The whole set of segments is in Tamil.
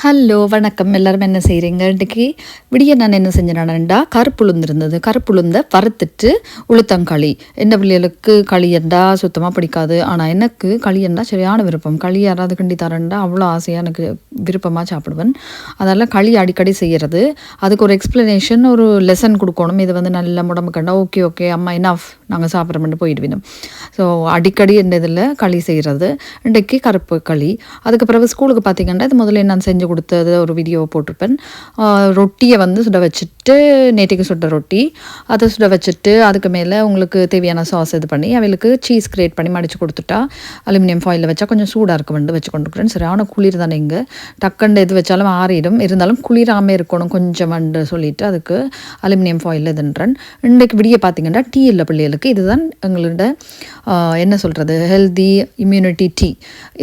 ஹலோ வணக்கம். எல்லாரும் என்ன செய்கிறீங்க? இன்றைக்கி விடிய நான் என்ன செஞ்சேன்னா கருப்புளுந்து இருந்தது. கருப்புளுந்தை வறுத்துட்டு உளுத்தங்களி. என்ன பிள்ளைகளுக்கு களி என்றா சுத்தமாக பிடிக்காது. ஆனால் எனக்கு களி என்றா சரியான விருப்பம். களி யாராவது கிண்டி தரேன்டா அவ்வளோ ஆசையாக எனக்கு விருப்பமாக சாப்பிடுவேன். அதெல்லாம் களி அடிக்கடி செய்கிறது. அதுக்கு ஒரு எக்ஸ்ப்ளனேஷன் ஒரு லெசன் கொடுக்கணும். இது வந்து நல்ல உடம்பு கண்டா ஓகே ஓகே அம்மா என்னாஃப் நாங்கள் சாப்பிட்றோம்னு போயிடுவினோம். ஸோ அடிக்கடி இந்த இதில் களி செய்கிறது. இன்றைக்கு கருப்பு களி. அதுக்கு பிறகு ஸ்கூலுக்கு பார்த்திங்கன்னா இது முதல்ல நான் செஞ்சு கொடுத்தது ஒரு வீடியோ போட்டிருப்பேன். ரொட்டியை வந்து சுட வச்சுட்டு நேற்றுக்கு சுட்ட ரொட்டி அதை சுட வச்சுட்டு அதுக்கு மேலே உங்களுக்கு தேவையான சாஸ் இது பண்ணி அவளுக்கு சீஸ் கிரியேட் பண்ணி மடித்து கொடுத்துட்டா அலுமினியம் ஃபாயிலில் வச்சா கொஞ்சம் சூடாக இருக்க வந்து வச்சு கொண்டுக்கிறேன். சரியான குளிர் தானே இங்கே டக்குண்டு எது வச்சாலும் ஆறிடும். இருந்தாலும் குளிராமல் இருக்கணும் கொஞ்சம் சொல்லிட்டு அதுக்கு அலுமினியம் ஃபாயில் இதுன்றேன். இன்றைக்கு விடிய பார்த்திங்கன்னா டீ இல்லை பிள்ளைகளுக்கு. இதுதான் எங்களோட என்ன சொல்கிறது ஹெல்தி இம்யூனிட்டி டீ.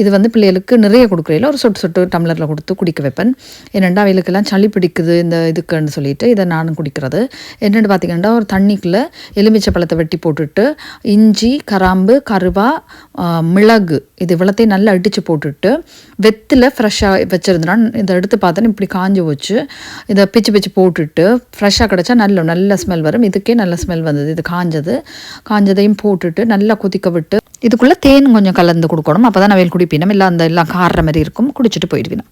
இது வந்து பிள்ளைகளுக்கு நிறைய கொடுக்குறதில்ல ஒரு சொட்டு டம்ளரில் கொடுத்து குடிக்க வைப்பேன். என்னென்னா அவளுக்கெல்லாம் சளி பிடிக்குது இந்த இதுக்குன்னு சொல்லிட்டு இதை நானும் குடிக்கிறது. என்னென்னு பார்த்திங்கன்னா ஒரு தண்ணிக்குள்ளே எலுமிச்சை பழத்தை வெட்டி போட்டுட்டு இஞ்சி கராம்பு கருவா மிளகு இது இவ்வளோத்தையும் நல்லா அடித்து போட்டுட்டு வெத்தில் ஃப்ரெஷ்ஷாக வச்சுருந்தேன். இதை எடுத்து பார்த்தேன்னு இப்படி காஞ்சி வச்சு இதை பிச்சு போட்டுட்டு ஃப்ரெஷ்ஷாக கிடச்சா நல்ல ஸ்மெல் வரும். இதுக்கே நல்ல ஸ்மெல் வந்தது. இது காஞ்சதையும் போட்டுட்டு நல்லா கொதிக்க விட்டு இதுக்குள்ளே தேன் கொஞ்சம் கலந்து கொடுக்கணும். அப்போ தான் நான் குடிப்பினும் இல்லை அந்த எல்லாம் காடுற மாதிரி இருக்கும். குடிச்சிட்டு போயிடுவேன்.